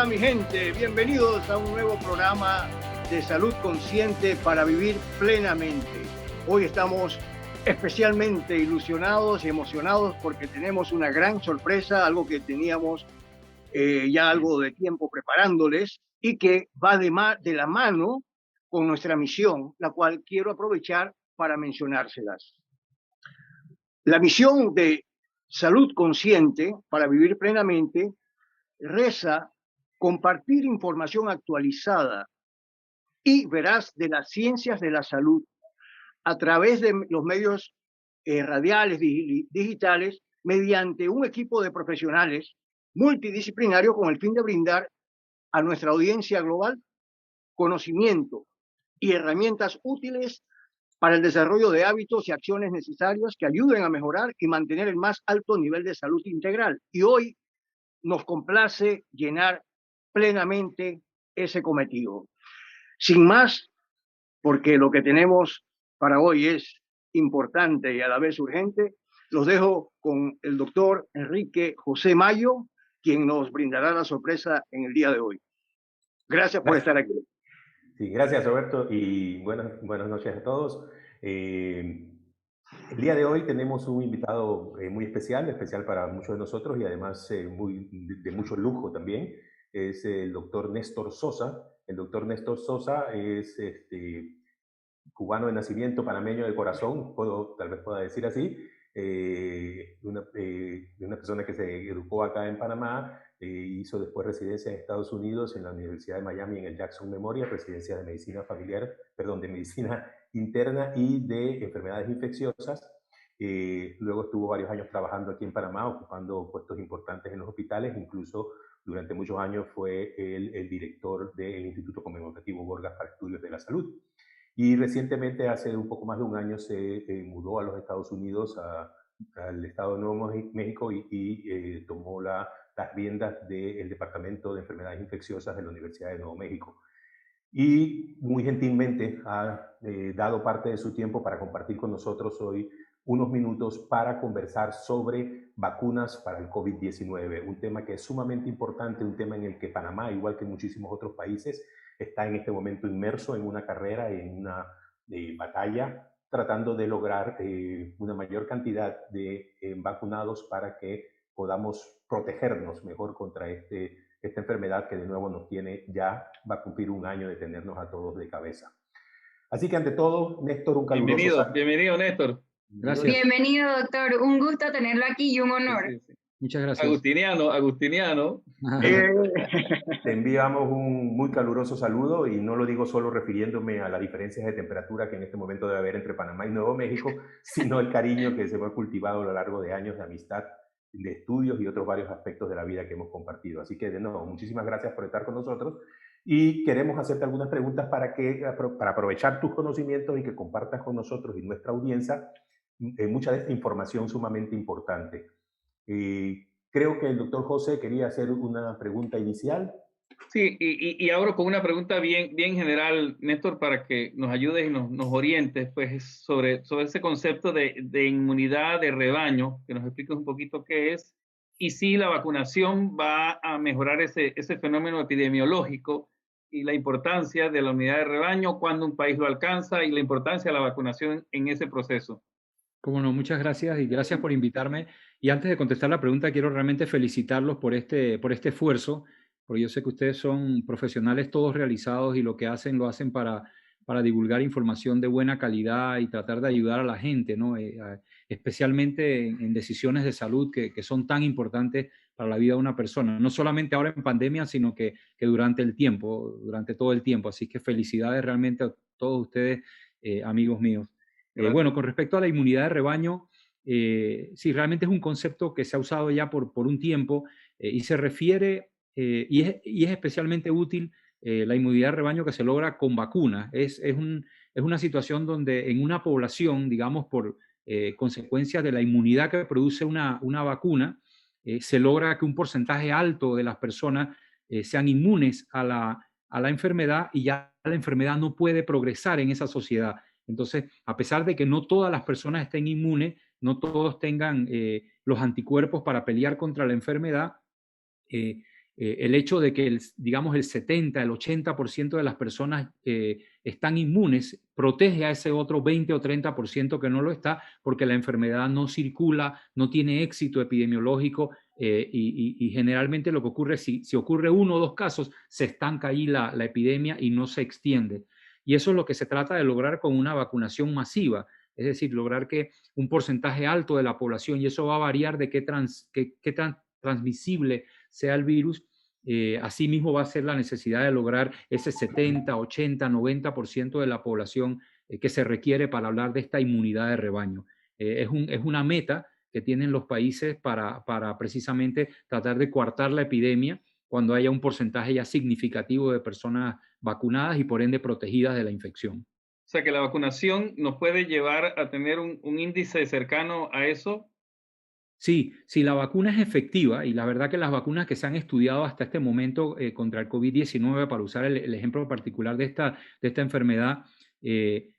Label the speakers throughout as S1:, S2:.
S1: Hola mi gente, bienvenidos a un nuevo programa de salud consciente para vivir plenamente. Hoy estamos especialmente ilusionados y emocionados porque tenemos una gran sorpresa, algo que teníamos ya algo de tiempo preparándoles y que va de la mano con nuestra misión, la cual quiero aprovechar para mencionárselas. La misión de salud consciente para vivir plenamente reza compartir información actualizada y veraz de las ciencias de la salud a través de los medios radiales, digitales, mediante un equipo de profesionales multidisciplinarios con el fin de brindar a nuestra audiencia global conocimiento y herramientas útiles para el desarrollo de hábitos y acciones necesarias que ayuden a mejorar y mantener el más alto nivel de salud integral. Y hoy nos complace llenar plenamente ese cometido. Sin más, porque lo que tenemos para hoy es importante y a la vez urgente, los dejo con el doctor Enrique José Mayo, quien nos brindará la sorpresa en el día de hoy. Gracias por estar aquí.
S2: Sí, gracias Roberto y buenas noches a todos. El día de hoy tenemos un invitado muy especial para muchos de nosotros y además de mucho lujo también. Es el doctor Néstor Sosa. El doctor Néstor Sosa es cubano de nacimiento, panameño de corazón, tal vez pueda decir así, una persona que se educó acá en Panamá, hizo después residencia en Estados Unidos en la Universidad de Miami en el Jackson Memorial, residencia de medicina familiar, perdón, de medicina interna y de enfermedades infecciosas. Luego estuvo varios años trabajando aquí en Panamá, ocupando puestos importantes en los hospitales, incluso durante muchos años fue el director del Instituto Conmemorativo Gorgas para Estudios de la Salud. Y recientemente, hace un poco más de un año, se mudó a los Estados Unidos, al estado de Nuevo México, y tomó las riendas del Departamento de Enfermedades Infecciosas de la Universidad de Nuevo México. Y muy gentilmente ha dado parte de su tiempo para compartir con nosotros hoy unos minutos para conversar sobre vacunas para el COVID-19, un tema que es sumamente importante, un tema en el que Panamá, igual que muchísimos otros países, está en este momento inmerso en una carrera, en una batalla, tratando de lograr una mayor cantidad de vacunados para que podamos protegernos mejor contra esta enfermedad que de nuevo nos tiene, ya va a cumplir un año de tenernos a todos de cabeza. Así que ante todo, Néstor, un caluroso
S3: Bienvenido, Néstor.
S4: Gracias.
S5: Bienvenido, doctor. Un gusto tenerlo aquí y un honor.
S3: Sí.
S4: Muchas gracias.
S3: Agustiniano.
S2: Te enviamos un muy caluroso saludo y no lo digo solo refiriéndome a las diferencias de temperatura que en este momento debe haber entre Panamá y Nuevo México, sino el cariño que se ha cultivado a lo largo de años de amistad, de estudios y otros varios aspectos de la vida que hemos compartido. Así que de nuevo, muchísimas gracias por estar con nosotros y queremos hacerte algunas preguntas para aprovechar tus conocimientos y que compartas con nosotros y nuestra audiencia mucha de esta información sumamente importante. Creo que el doctor José quería hacer una pregunta inicial.
S3: Sí, y abro con una pregunta bien general, Néstor, para que nos ayudes y nos orientes pues, sobre ese concepto de inmunidad de rebaño, que nos expliques un poquito qué es, y si la vacunación va a mejorar ese fenómeno epidemiológico y la importancia de la inmunidad de rebaño, cuando un país lo alcanza y la importancia de la vacunación en ese proceso.
S4: Cómo no, muchas gracias y gracias por invitarme. Y antes de contestar la pregunta, quiero realmente felicitarlos por este esfuerzo, porque yo sé que ustedes son profesionales todos realizados y lo que hacen, lo hacen para divulgar información de buena calidad y tratar de ayudar a la gente, ¿no? Especialmente en decisiones de salud que son tan importantes para la vida de una persona, no solamente ahora en pandemia, sino que durante todo el tiempo. Así que felicidades realmente a todos ustedes, amigos míos. Bueno, con respecto a la inmunidad de rebaño, sí, realmente es un concepto que se ha usado ya por un tiempo y se refiere, y es especialmente útil la inmunidad de rebaño que se logra con vacunas. Es una situación donde en una población, digamos, por consecuencias de la inmunidad que produce una vacuna, se logra que un porcentaje alto de las personas sean inmunes a la enfermedad y ya la enfermedad no puede progresar en esa sociedad. Entonces, a pesar de que no todas las personas estén inmunes, no todos tengan los anticuerpos para pelear contra la enfermedad, el hecho de que, digamos, el 70, el 80% de las personas están inmunes, protege a ese otro 20 o 30% que no lo está, porque la enfermedad no circula, no tiene éxito epidemiológico, y generalmente lo que ocurre, si ocurre 1 o 2 casos, se estanca ahí la epidemia y no se extiende. Y eso es lo que se trata de lograr con una vacunación masiva, es decir, lograr que un porcentaje alto de la población, y eso va a variar de qué tan transmisible sea el virus, asimismo va a ser la necesidad de lograr ese 70, 80, 90% de la población que se requiere para hablar de esta inmunidad de rebaño. Es una meta que tienen los países para precisamente tratar de coartar la epidemia cuando haya un porcentaje ya significativo de personas vacunadas y por ende protegidas de la infección.
S3: O sea que la vacunación nos puede llevar a tener un índice cercano a eso.
S4: Sí, si la vacuna es efectiva, y la verdad que las vacunas que se han estudiado hasta este momento contra el COVID-19, para usar el ejemplo particular de esta enfermedad,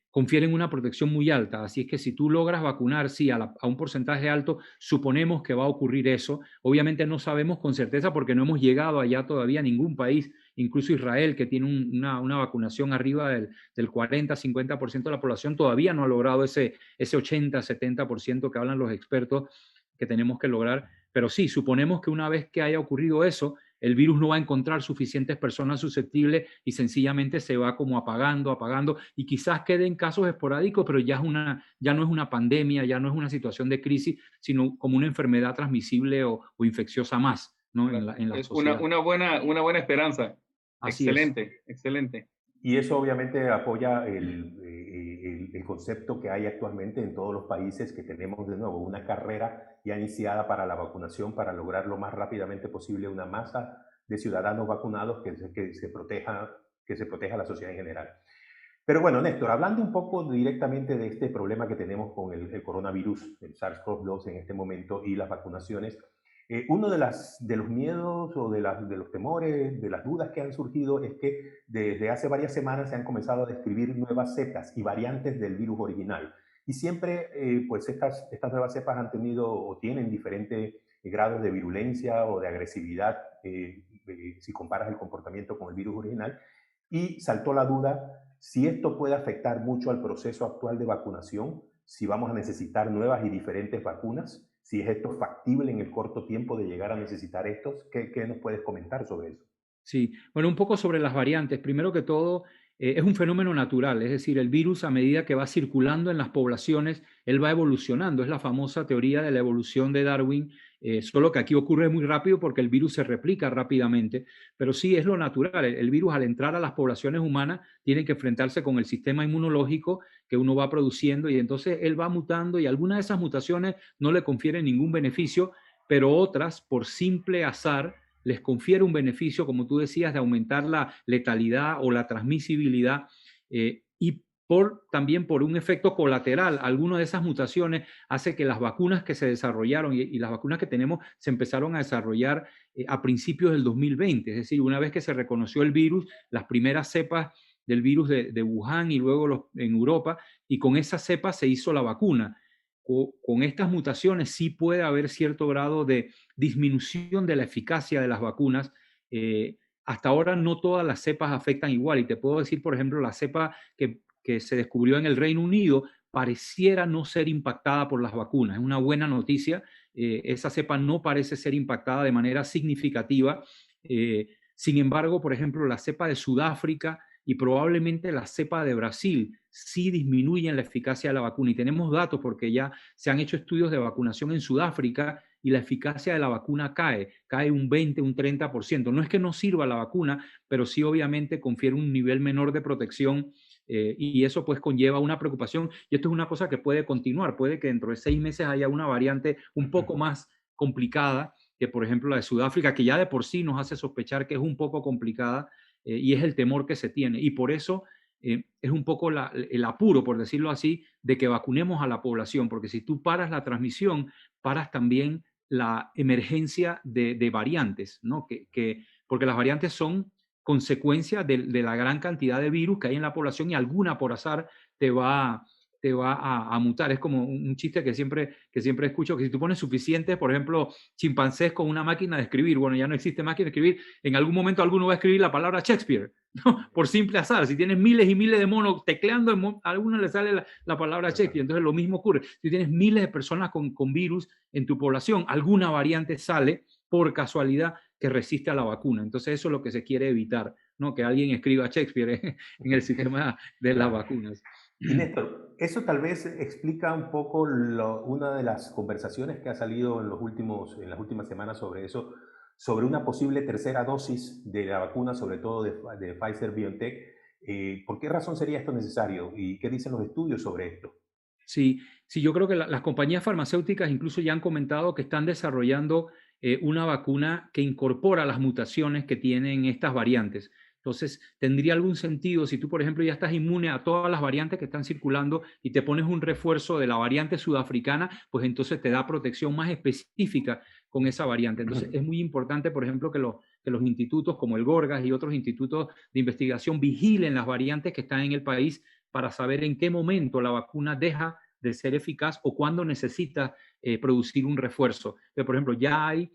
S4: confieren una protección muy alta. Así es que si tú logras vacunar, sí, a un porcentaje alto, suponemos que va a ocurrir eso. Obviamente no sabemos con certeza porque no hemos llegado allá todavía a ningún país, incluso Israel, que tiene una vacunación arriba del 40-50% de la población, todavía no ha logrado ese 80-70% que hablan los expertos que tenemos que lograr, pero sí, suponemos que una vez que haya ocurrido eso, el virus no va a encontrar suficientes personas susceptibles y sencillamente se va como apagando, y quizás queden casos esporádicos, pero ya no es una pandemia, ya no es una situación de crisis, sino como una enfermedad transmisible o infecciosa más, ¿no? En la
S3: Es
S4: sociedad.
S3: una buena esperanza.
S4: Así
S3: Excelente, excelente.
S2: Y eso obviamente apoya el concepto que hay actualmente en todos los países, que tenemos de nuevo una carrera ya iniciada para la vacunación, para lograr lo más rápidamente posible una masa de ciudadanos vacunados que se proteja a la sociedad en general. Pero bueno, Néstor, hablando un poco directamente de este problema que tenemos con el coronavirus, el SARS-CoV-2 en este momento y las vacunaciones, uno de los miedos o de los temores, de las dudas que han surgido es que desde hace varias semanas se han comenzado a describir nuevas cepas y variantes del virus original. Y siempre, pues estas nuevas cepas han tenido o tienen diferentes grados de virulencia o de agresividad si comparas el comportamiento con el virus original. Y saltó la duda si esto puede afectar mucho al proceso actual de vacunación, si vamos a necesitar nuevas y diferentes vacunas. Si es esto factible en el corto tiempo de llegar a necesitar estos, ¿qué nos puedes comentar sobre eso?
S4: Sí, bueno, un poco sobre las variantes. Primero que todo, es un fenómeno natural, es decir, el virus a medida que va circulando en las poblaciones, él va evolucionando. Es la famosa teoría de la evolución de Darwin, solo que aquí ocurre muy rápido porque el virus se replica rápidamente, pero sí es lo natural. El virus, al entrar a las poblaciones humanas, tiene que enfrentarse con el sistema inmunológico que uno va produciendo, y entonces él va mutando, y algunas de esas mutaciones no le confieren ningún beneficio, pero otras, por simple azar, les confiere un beneficio, como tú decías, de aumentar la letalidad o la transmisibilidad, y también por un efecto colateral. Alguna de esas mutaciones hace que las vacunas que se desarrollaron y las vacunas que tenemos se empezaron a desarrollar a principios del 2020, es decir, una vez que se reconoció el virus, las primeras cepas del virus de Wuhan y luego en Europa, y con esas cepas se hizo la vacuna. Con estas mutaciones sí puede haber cierto grado de disminución de la eficacia de las vacunas. Hasta ahora no todas las cepas afectan igual, y te puedo decir, por ejemplo, la cepa que se descubrió en el Reino Unido pareciera no ser impactada por las vacunas. Es una buena noticia. Esa cepa no parece ser impactada de manera significativa. Sin embargo, por ejemplo, la cepa de Sudáfrica y probablemente la cepa de Brasil sí disminuyen la eficacia de la vacuna. Y tenemos datos porque ya se han hecho estudios de vacunación en Sudáfrica y la eficacia de la vacuna cae un 20, un 30%. No es que no sirva la vacuna, pero sí obviamente confiere un nivel menor de protección, y eso pues conlleva una preocupación. Y esto es una cosa que puede continuar. Puede que dentro de 6 meses haya una variante un poco más complicada que, por ejemplo, la de Sudáfrica, que ya de por sí nos hace sospechar que es un poco complicada, y es el temor que se tiene. Y por eso es un poco el apuro, por decirlo así, de que vacunemos a la población, porque si tú paras la transmisión, paras también la emergencia de variantes, ¿no? Porque las variantes son consecuencia de la gran cantidad de virus que hay en la población, y alguna por azar te va te va a mutar. Es como un chiste que siempre escucho, que si tú pones suficientes, por ejemplo, chimpancés con una máquina de escribir, bueno, ya no existe máquina de escribir, en algún momento alguno va a escribir la palabra Shakespeare, ¿no? Por simple azar. Si tienes miles y miles de monos tecleando, a alguno le sale la palabra Shakespeare. Entonces lo mismo ocurre. Si tienes miles de personas con virus en tu población, alguna variante sale por casualidad que resiste a la vacuna. Entonces eso es lo que se quiere evitar, ¿no? Que alguien escriba Shakespeare en el sistema de las vacunas.
S2: Y Néstor, eso tal vez explica un poco una de las conversaciones que ha salido en las últimas semanas sobre eso, sobre una posible tercera dosis de la vacuna, sobre todo de Pfizer-BioNTech. ¿Por qué razón sería esto necesario? ¿Y qué dicen los estudios sobre esto?
S4: Sí, yo creo que las compañías farmacéuticas incluso ya han comentado que están desarrollando una vacuna que incorpora las mutaciones que tienen estas variantes. Entonces, tendría algún sentido si tú, por ejemplo, ya estás inmune a todas las variantes que están circulando y te pones un refuerzo de la variante sudafricana, pues entonces te da protección más específica con esa variante. Entonces, es muy importante, por ejemplo, que los institutos como el Gorgas y otros institutos de investigación vigilen las variantes que están en el país para saber en qué momento la vacuna deja de ser eficaz o cuándo necesita producir un refuerzo. Entonces, por ejemplo, ya hay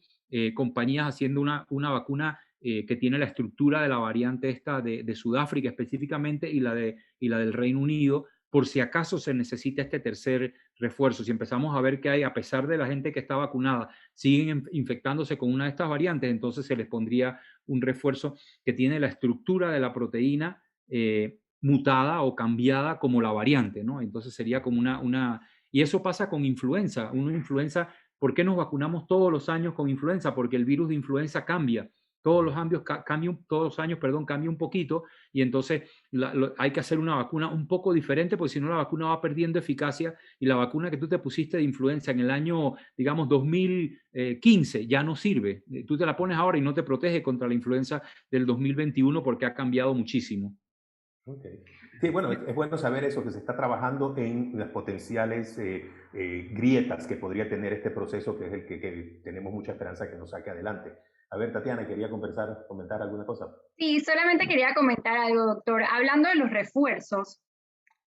S4: compañías haciendo una vacuna que tiene la estructura de la variante esta de Sudáfrica específicamente y la del Reino Unido, por si acaso se necesita este tercer refuerzo. Si empezamos a ver que hay, a pesar de la gente que está vacunada, siguen infectándose con una de estas variantes, entonces se les pondría un refuerzo que tiene la estructura de la proteína mutada o cambiada como la variante, ¿no? Entonces sería como Y eso pasa con influenza. Influenza, ¿por qué nos vacunamos todos los años con influenza? Porque el virus de influenza cambia. Todos los años cambia un poquito y entonces hay que hacer una vacuna un poco diferente porque si no la vacuna va perdiendo eficacia y la vacuna que tú te pusiste de influenza en el año, digamos, 2015 ya no sirve. Tú te la pones ahora y no te protege contra la influenza del 2021 porque ha cambiado muchísimo.
S2: Okay. Sí, bueno, es bueno saber eso, que se está trabajando en las potenciales grietas que podría tener este proceso, que es el que tenemos mucha esperanza que nos saque adelante. A ver, Tatiana, quería comentar alguna cosa.
S5: Sí, solamente quería comentar algo, doctor. Hablando de los refuerzos,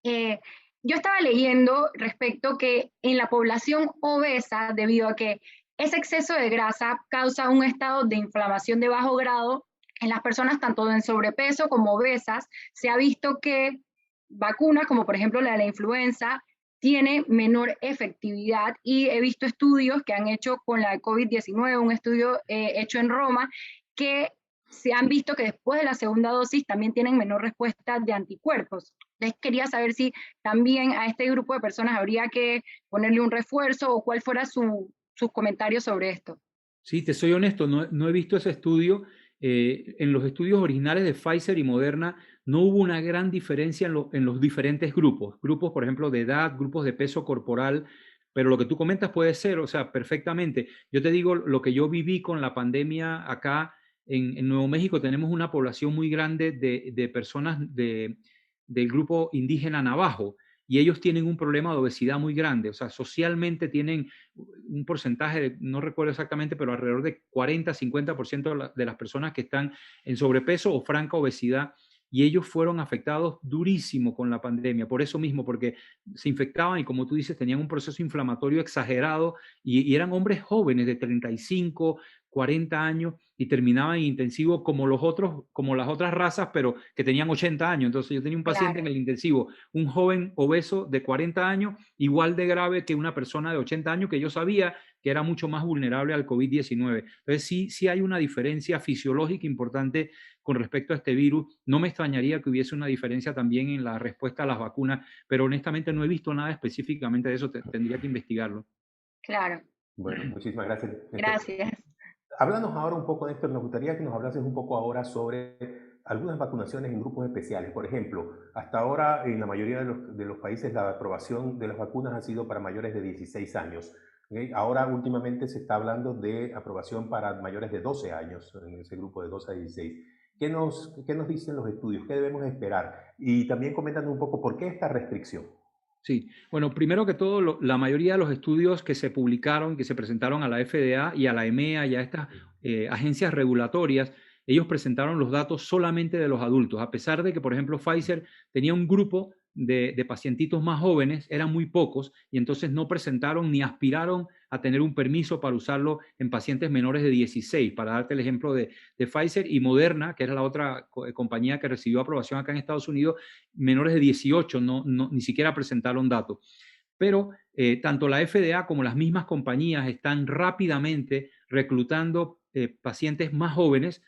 S5: yo estaba leyendo respecto que en la población obesa, debido a que ese exceso de grasa causa un estado de inflamación de bajo grado, en las personas tanto en sobrepeso como obesas, se ha visto que vacunas como por ejemplo la de la influenza tiene menor efectividad y he visto estudios que han hecho con la COVID-19, un estudio hecho en Roma, que se han visto que después de la segunda dosis también tienen menor respuesta de anticuerpos. Entonces quería saber si también a este grupo de personas habría que ponerle un refuerzo o cuál fuera sus comentarios sobre esto.
S4: Sí, te soy honesto, no he visto ese estudio. En los estudios originales de Pfizer y Moderna no hubo una gran diferencia en los diferentes grupos, por ejemplo, de edad, grupos de peso corporal, pero lo que tú comentas puede ser, o sea, perfectamente. Yo te digo, lo que yo viví con la pandemia acá en Nuevo México, tenemos una población muy grande de personas del grupo indígena navajo, y ellos tienen un problema de obesidad muy grande, o sea, socialmente tienen un porcentaje, no recuerdo exactamente, pero alrededor de 40-50% de las personas que están en sobrepeso o franca obesidad, y ellos fueron afectados durísimo con la pandemia, por eso mismo, porque se infectaban y como tú dices, tenían un proceso inflamatorio exagerado y eran hombres jóvenes de 35, 40 años y terminaban en intensivo como las otras razas, pero que tenían 80 años. Entonces yo tenía un paciente en el intensivo, un joven obeso de 40 años, igual de grave que una persona de 80 años que yo sabía que era mucho más vulnerable al COVID-19. Entonces sí hay una diferencia fisiológica importante con respecto a este virus. No me extrañaría que hubiese una diferencia también en la respuesta a las vacunas, pero honestamente no he visto nada específicamente de eso, tendría que investigarlo.
S5: Claro.
S2: Bueno, muchísimas gracias.
S5: Gracias.
S2: Háblanos ahora un poco, Néstor, nos gustaría que nos hablases un poco ahora sobre algunas vacunaciones en grupos especiales. Por ejemplo, hasta ahora en la mayoría de los países la aprobación de las vacunas ha sido para mayores de 16 años. ¿Okay? Ahora últimamente se está hablando de aprobación para mayores de 12 años, en ese grupo de 12 a 16. ¿Qué nos dicen los estudios? ¿Qué debemos esperar? Y también coméntanos un poco por qué esta restricción.
S4: Sí, bueno, primero que todo, la mayoría de los estudios que se publicaron, que se presentaron a la FDA y a la EMEA y a estas agencias regulatorias, ellos presentaron los datos solamente de los adultos, a pesar de que, por ejemplo, Pfizer tenía un grupo de pacientitos más jóvenes eran muy pocos y entonces no presentaron ni aspiraron a tener un permiso para usarlo en pacientes menores de 16, para darte el ejemplo de Pfizer y Moderna, que era la otra compañía que recibió aprobación acá en Estados Unidos, menores de 18 ni siquiera presentaron datos. Pero tanto la FDA como las mismas compañías están rápidamente reclutando pacientes más jóvenes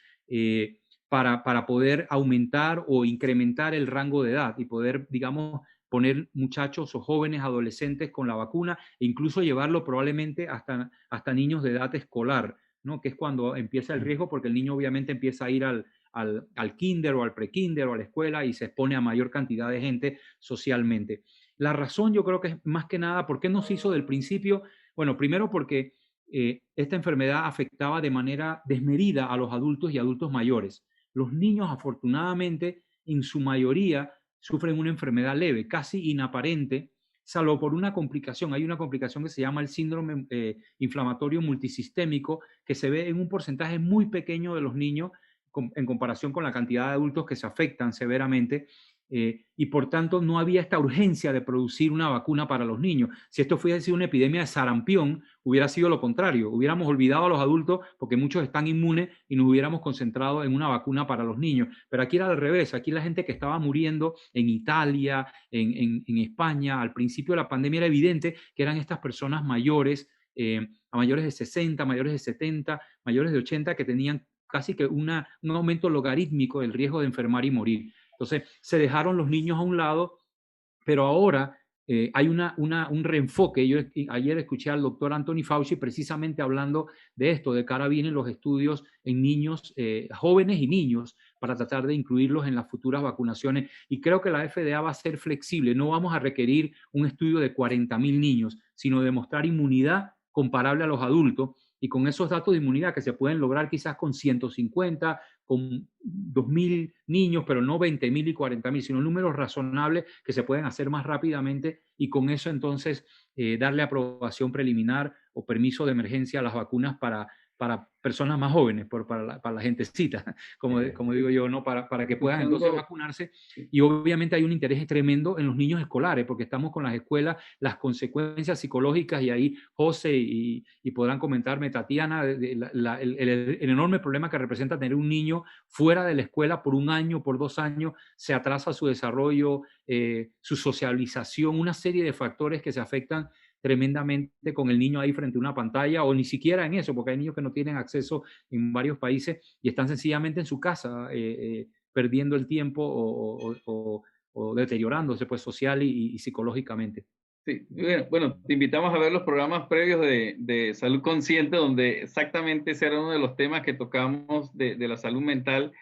S4: para poder aumentar o incrementar el rango de edad y poder, digamos, poner muchachos o jóvenes adolescentes con la vacuna e incluso llevarlo probablemente hasta niños de edad escolar, ¿no? Que es cuando empieza el riesgo, porque el niño obviamente empieza a ir al kinder o al pre-kinder o a la escuela y se expone a mayor cantidad de gente socialmente. La razón yo creo que es más que nada, ¿por qué no se hizo del principio? Bueno, primero porque esta enfermedad afectaba de manera desmedida a los adultos y adultos mayores. Los niños, afortunadamente, en su mayoría sufren una enfermedad leve, casi inaparente, salvo por una complicación. Hay una complicación que se llama el síndrome inflamatorio multisistémico, que se ve en un porcentaje muy pequeño de los niños en comparación con la cantidad de adultos que se afectan severamente. Y por tanto no había esta urgencia de producir una vacuna para los niños. Si esto fuese sido una epidemia de sarampión, hubiera sido lo contrario. Hubiéramos olvidado a los adultos porque muchos están inmunes y nos hubiéramos concentrado en una vacuna para los niños. Pero aquí era al revés. Aquí la gente que estaba muriendo en Italia, en España, al principio de la pandemia era evidente que eran estas personas mayores, a mayores de 60, mayores de 70, mayores de 80, que tenían casi que un aumento logarítmico del riesgo de enfermar y morir. Entonces, se dejaron los niños a un lado, pero ahora hay un reenfoque. Yo ayer escuché al doctor Anthony Fauci precisamente hablando de esto, de cara vienen los estudios en niños, jóvenes y niños, para tratar de incluirlos en las futuras vacunaciones. Y creo que la FDA va a ser flexible. No vamos a requerir un estudio de 40,000 niños, sino demostrar inmunidad comparable a los adultos. Y con esos datos de inmunidad que se pueden lograr quizás con 150, con 2,000 niños, pero no 20,000 y 40,000, sino números razonables que se pueden hacer más rápidamente y con eso entonces darle aprobación preliminar o permiso de emergencia a las vacunas para personas más jóvenes, para la gentecita, como digo yo, ¿no? Para que puedan entonces vacunarse. Y obviamente hay un interés tremendo en los niños escolares, porque estamos con las escuelas, las consecuencias psicológicas, y ahí José y podrán comentarme, Tatiana, el enorme problema que representa tener un niño fuera de la escuela por 1 año, por 2 años, se atrasa su desarrollo, su socialización, una serie de factores que se afectan tremendamente con el niño ahí frente a una pantalla, o ni siquiera en eso, porque hay niños que no tienen acceso en varios países y están sencillamente en su casa perdiendo el tiempo o deteriorándose pues social y psicológicamente.
S3: Sí, bueno, te invitamos a ver los programas previos de Salud Consciente, donde exactamente ese era uno de los temas que tocamos de la salud mental.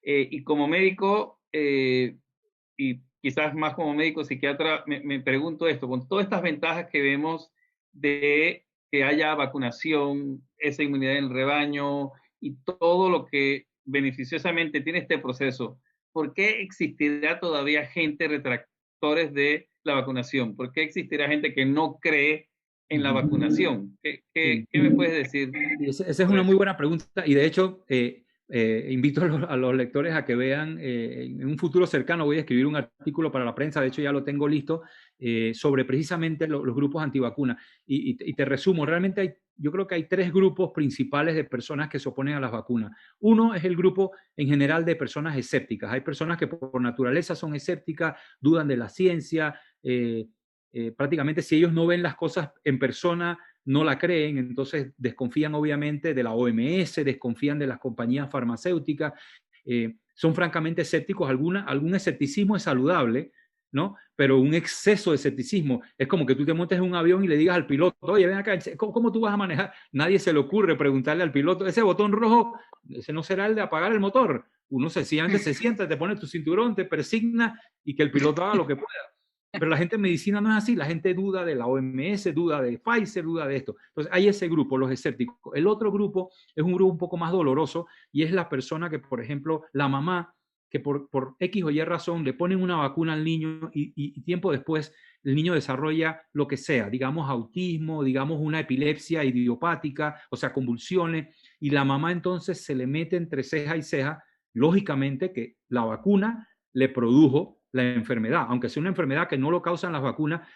S3: Y como médico, y quizás más como médico psiquiatra, me pregunto esto, con todas estas ventajas que vemos de que haya vacunación, esa inmunidad en el rebaño y todo lo que beneficiosamente tiene este proceso, ¿por qué existirá todavía gente retractores de la vacunación? ¿Por qué existirá gente que no cree en la vacunación? ¿Qué me puedes decir?
S4: Esa es una muy buena pregunta y de hecho invito a los lectores a que vean, en un futuro cercano voy a escribir un artículo para la prensa, de hecho ya lo tengo listo, sobre precisamente los grupos antivacunas. Y te resumo, realmente yo creo que hay 3 grupos principales de personas que se oponen a las vacunas. Uno es el grupo en general de personas escépticas. Hay personas que por naturaleza son escépticas, dudan de la ciencia, prácticamente si ellos no ven las cosas en persona, no la creen, entonces desconfían obviamente de la OMS, desconfían de las compañías farmacéuticas, son francamente escépticos. Algún escepticismo es saludable, ¿no? Pero un exceso de escepticismo es como que tú te montes en un avión y le digas al piloto, oye, ven acá, ¿cómo tú vas a manejar? Nadie se le ocurre preguntarle al piloto, ese botón rojo, ese no será el de apagar el motor. Uno sencillamente se sienta, te pone tu cinturón, te persigna y que el piloto haga lo que pueda. Pero la gente en medicina no es así, la gente duda de la OMS, duda de Pfizer, duda de esto. Entonces hay ese grupo, los escépticos. El otro grupo es un grupo un poco más doloroso y es la persona que, por ejemplo, la mamá, que por X o Y razón le ponen una vacuna al niño y tiempo después el niño desarrolla lo que sea, digamos autismo, digamos una epilepsia idiopática, o sea, convulsiones, y la mamá entonces se le mete entre ceja y ceja, lógicamente que la vacuna le produjo la enfermedad, aunque sea una enfermedad que no lo causan las vacunas.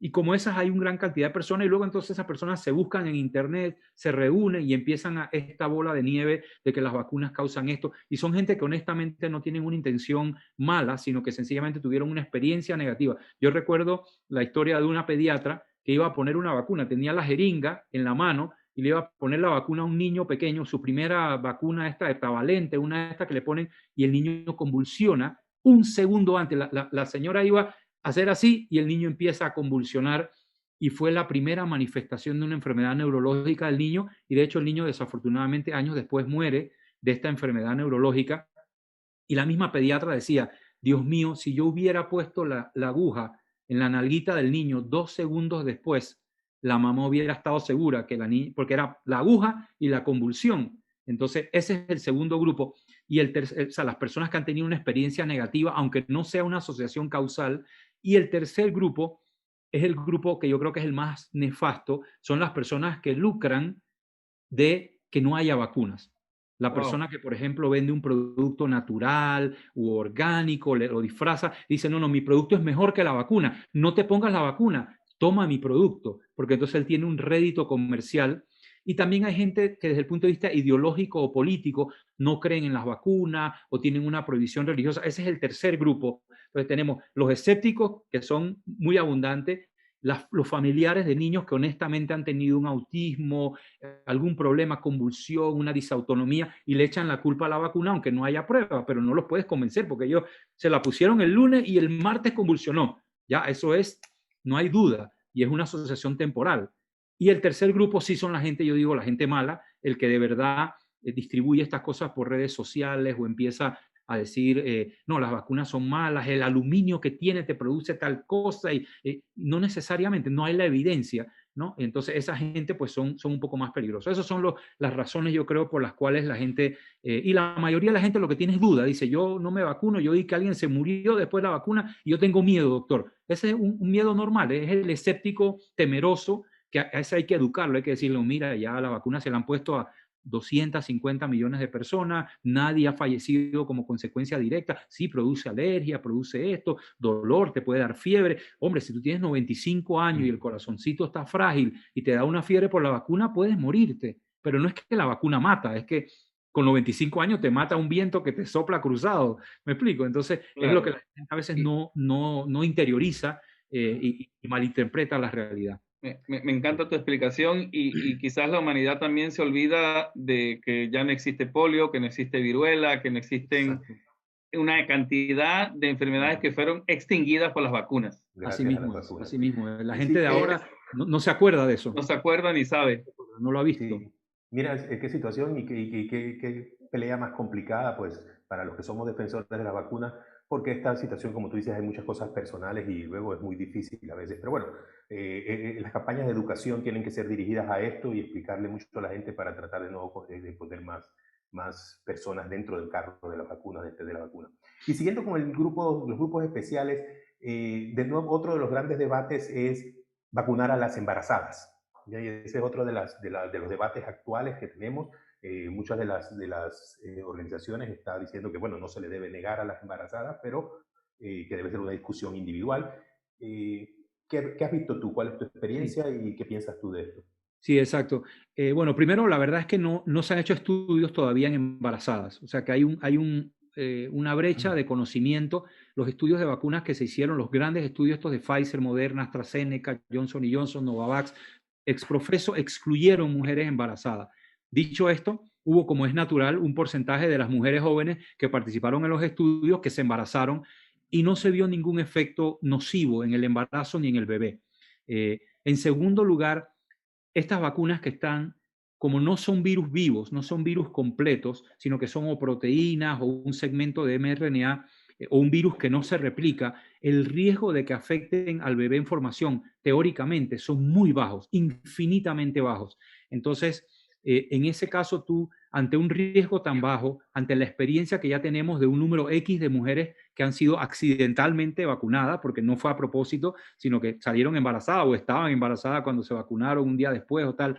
S4: Y como esas hay una gran cantidad de personas y luego entonces esas personas se buscan en internet, se reúnen y empiezan a esta bola de nieve de que las vacunas causan esto. Y son gente que honestamente no tienen una intención mala, sino que sencillamente tuvieron una experiencia negativa. Yo recuerdo la historia de una pediatra que iba a poner una vacuna, tenía la jeringa en la mano y le iba a poner la vacuna a un niño pequeño, su primera vacuna esta heptavalente, una de estas que le ponen y el niño convulsiona un segundo antes. La señora iba hacer así y el niño empieza a convulsionar y fue la primera manifestación de una enfermedad neurológica del niño y de hecho el niño desafortunadamente años después muere de esta enfermedad neurológica y la misma pediatra decía, Dios mío, si yo hubiera puesto la aguja en la nalguita del niño 2 segundos después, la mamá hubiera estado segura que la niña, porque era la aguja y la convulsión. Entonces ese es el segundo grupo y o sea, las personas que han tenido una experiencia negativa, aunque no sea una asociación causal. Y el tercer grupo es el grupo que yo creo que es el más nefasto, son las personas que lucran de que no haya vacunas. La persona que, por ejemplo, vende un producto natural u orgánico, lo disfraza, dice, no, mi producto es mejor que la vacuna, no te pongas la vacuna, toma mi producto, porque entonces él tiene un rédito comercial. Y también hay gente que desde el punto de vista ideológico o político no creen en las vacunas o tienen una prohibición religiosa. Ese es el tercer grupo. Entonces tenemos los escépticos, que son muy abundantes, los familiares de niños que honestamente han tenido un autismo, algún problema, convulsión, una disautonomía y le echan la culpa a la vacuna aunque no haya prueba, pero no los puedes convencer porque ellos se la pusieron el lunes y el martes convulsionó. Ya, eso es, no hay duda y es una asociación temporal. Y el tercer grupo sí son la gente, yo digo, la gente mala, el que de verdad distribuye estas cosas por redes sociales o empieza a decir, no, las vacunas son malas, el aluminio que tiene te produce tal cosa, y no necesariamente, no hay la evidencia, ¿no? Entonces esa gente pues son un poco más peligrosos. Esas son las razones, yo creo, por las cuales la gente, y la mayoría de la gente lo que tiene es duda, dice, yo no me vacuno, yo vi que alguien se murió después de la vacuna y yo tengo miedo, doctor. Ese es un miedo normal, es el escéptico temeroso, que a ese hay que educarlo, hay que decirle, mira, ya la vacuna se la han puesto a 250 millones de personas, nadie ha fallecido como consecuencia directa, sí produce alergia, produce esto, dolor, te puede dar fiebre. Hombre, si tú tienes 95 años y el corazoncito está frágil y te da una fiebre por la vacuna, puedes morirte, pero no es que la vacuna mata, es que con 95 años te mata un viento que te sopla cruzado, ¿me explico? Entonces claro, es lo que la gente a veces no interioriza y malinterpreta la realidad.
S3: Me encanta tu explicación y quizás la humanidad también se olvida de que ya no existe polio, que no existe viruela, que no existen una cantidad de enfermedades que fueron extinguidas por las vacunas.
S4: Así mismo. La gente de ahora no se acuerda de eso.
S3: No se acuerda ni sabe.
S4: No lo ha visto.
S2: Sí. Mira, qué situación y qué pelea más complicada, pues, para los que somos defensores de la vacuna, porque esta situación, como tú dices, hay muchas cosas personales y luego es muy difícil a veces. Pero bueno, las campañas de educación tienen que ser dirigidas a esto y explicarle mucho a la gente para tratar de nuevo de poner más personas dentro del carro de la vacuna, de la vacuna. Y siguiendo con los grupos especiales, de nuevo, otro de los grandes debates es vacunar a las embarazadas. Y ese es otro de los debates actuales que tenemos. Muchas de las organizaciones están diciendo que, bueno, no se le debe negar a las embarazadas, pero que debe ser una discusión individual. ¿Qué has visto tú? ¿Cuál es tu experiencia y qué piensas tú de esto?
S4: Sí, exacto. Bueno, primero, la verdad es que no se han hecho estudios todavía en embarazadas. O sea, que hay una brecha de conocimiento. Los estudios de vacunas que se hicieron, los grandes estudios estos de Pfizer, Moderna, AstraZeneca, Johnson & Johnson, Novavax, exprofeso excluyeron mujeres embarazadas. Dicho esto, hubo, como es natural, un porcentaje de las mujeres jóvenes que participaron en los estudios que se embarazaron y no se vio ningún efecto nocivo en el embarazo ni en el bebé. En segundo lugar, estas vacunas que están, como no son virus vivos, no son virus completos, sino que son o proteínas o un segmento de mRNA o un virus que no se replica, el riesgo de que afecten al bebé en formación, teóricamente, son muy bajos, infinitamente bajos. Entonces, en ese caso tú, ante un riesgo tan bajo, ante la experiencia que ya tenemos de un número X de mujeres que han sido accidentalmente vacunadas, porque no fue a propósito, sino que salieron embarazadas o estaban embarazadas cuando se vacunaron un día después o tal,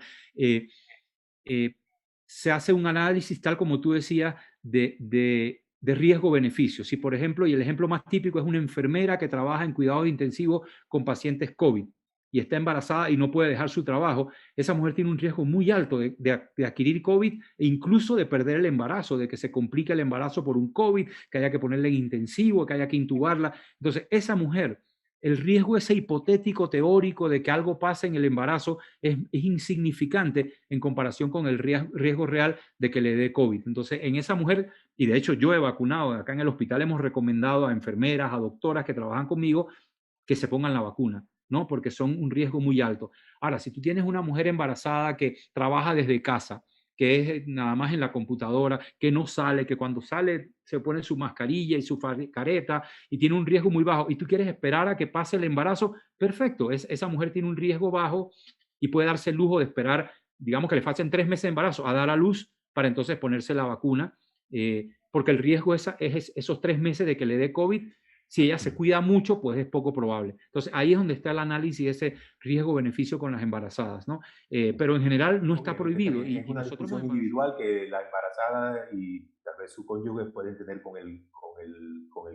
S4: se hace un análisis, tal como tú decías, de de riesgo-beneficio. Si, por ejemplo, y el ejemplo más típico es una enfermera que trabaja en cuidados intensivos con pacientes COVID y está embarazada y no puede dejar su trabajo, esa mujer tiene un riesgo muy alto de adquirir COVID e incluso de perder el embarazo, de que se complique el embarazo por un COVID, que haya que ponerle en intensivo, que haya que intubarla. Entonces, esa mujer, el riesgo ese hipotético teórico de que algo pase en el embarazo es insignificante en comparación con el riesgo real de que le dé COVID. Entonces, en esa mujer, y de hecho yo he vacunado, acá en el hospital hemos recomendado a enfermeras, a doctoras que trabajan conmigo que se pongan la vacuna, ¿no? Porque son un riesgo muy alto. Ahora, si tú tienes una mujer embarazada que trabaja desde casa, que es nada más en la computadora, que no sale, que cuando sale se pone su mascarilla y su careta y tiene un riesgo muy bajo y tú quieres esperar a que pase el embarazo, perfecto, esa mujer tiene un riesgo bajo y puede darse el lujo de esperar, digamos que le falten 3 meses de embarazo a dar a luz para entonces ponerse la vacuna, porque el riesgo es esos 3 meses de que le dé COVID. Si ella se cuida mucho, pues es poco probable. Entonces, ahí es donde está el análisis de ese riesgo-beneficio con las embarazadas, ¿no? Pero en general no está prohibido.
S2: Y es una discusión individual que la embarazada y tal vez su cónyuge pueden tener con el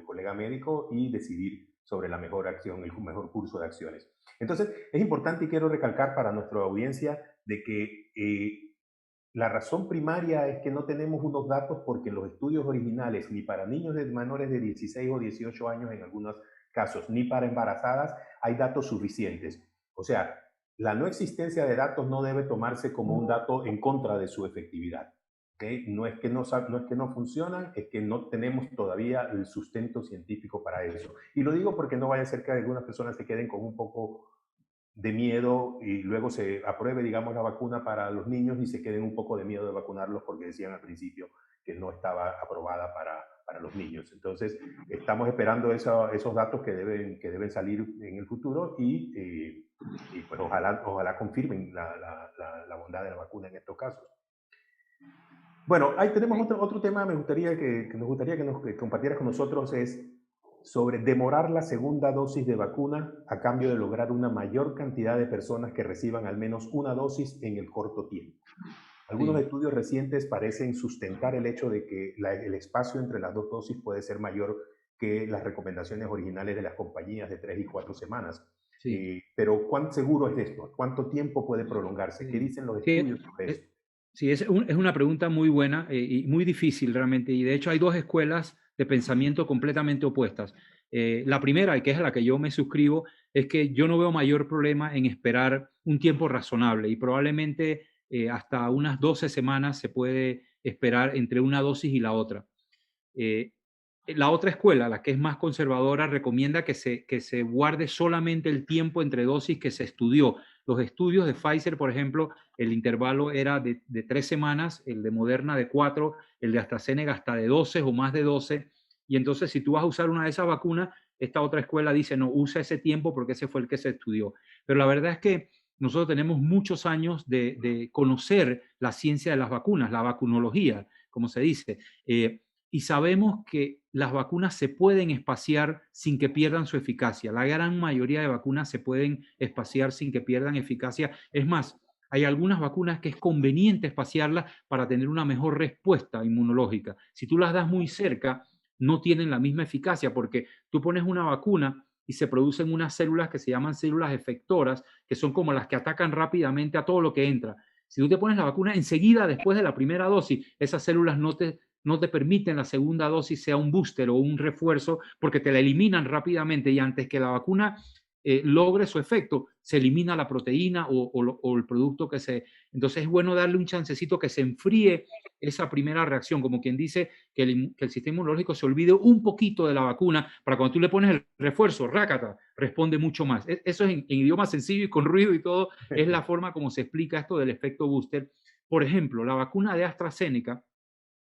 S2: colega médico y decidir sobre la mejor acción, el mejor curso de acciones. Entonces, es importante y quiero recalcar para nuestra audiencia de que la razón primaria es que no tenemos unos datos porque los estudios originales, ni para niños menores de 16 o 18 años en algunos casos, ni para embarazadas, hay datos suficientes. O sea, la no existencia de datos no debe tomarse como un dato en contra de su efectividad. ¿Okay? No es que no funcionan, es que no tenemos todavía el sustento científico para eso. Y lo digo porque no vaya a ser que algunas personas se queden con un poco de miedo y luego se apruebe, digamos, la vacuna para los niños y se queden un poco de miedo de vacunarlos porque decían al principio que no estaba aprobada para los niños. Entonces, estamos esperando esos datos que deben salir en el futuro y pues ojalá confirmen la bondad de la vacuna en estos casos. Bueno, ahí tenemos otro tema nos gustaría que compartieras con nosotros, es sobre demorar la segunda dosis de vacuna a cambio de lograr una mayor cantidad de personas que reciban al menos una dosis en el corto tiempo. Algunos estudios recientes parecen sustentar el hecho de que el espacio entre las 2 dosis puede ser mayor que las recomendaciones originales de las compañías de 3 y 4 semanas. Sí. Pero ¿cuán seguro es esto? ¿Cuánto tiempo puede prolongarse? ¿Qué dicen los estudios sobre esto?
S4: Sí, es una pregunta muy buena y muy difícil realmente. Y de hecho hay 2 escuelas de pensamiento completamente opuestas. La primera, y que es a la que yo me suscribo, es que yo no veo mayor problema en esperar un tiempo razonable y probablemente hasta unas 12 semanas se puede esperar entre una dosis y la otra. La otra escuela, la que es más conservadora, recomienda que se guarde solamente el tiempo entre dosis que se estudió. Los estudios de Pfizer, por ejemplo, el intervalo era de 3 semanas, el de Moderna de 4, el de AstraZeneca hasta de 12 o más de 12. Y entonces, si tú vas a usar una de esas vacunas, esta otra escuela dice, no, usa ese tiempo porque ese fue el que se estudió. Pero la verdad es que nosotros tenemos muchos años de conocer la ciencia de las vacunas, la vacunología, como se dice. Y sabemos que las vacunas se pueden espaciar sin que pierdan su eficacia. La gran mayoría de vacunas se pueden espaciar sin que pierdan eficacia. Es más, hay algunas vacunas que es conveniente espaciarlas para tener una mejor respuesta inmunológica. Si tú las das muy cerca, no tienen la misma eficacia porque tú pones una vacuna y se producen unas células que se llaman células efectoras, que son como las que atacan rápidamente a todo lo que entra. Si tú te pones la vacuna enseguida después de la primera dosis, esas células no te permiten la segunda dosis sea un booster o un refuerzo porque te la eliminan rápidamente y antes que la vacuna logre su efecto, se elimina la proteína o el producto que se... Entonces es bueno darle un chancecito que se enfríe esa primera reacción, como quien dice que el sistema inmunológico se olvide un poquito de la vacuna para cuando tú le pones el refuerzo, rácata, responde mucho más. Eso es en idioma sencillo y con ruido y todo, es la forma como se explica esto del efecto booster. Por ejemplo, la vacuna de AstraZeneca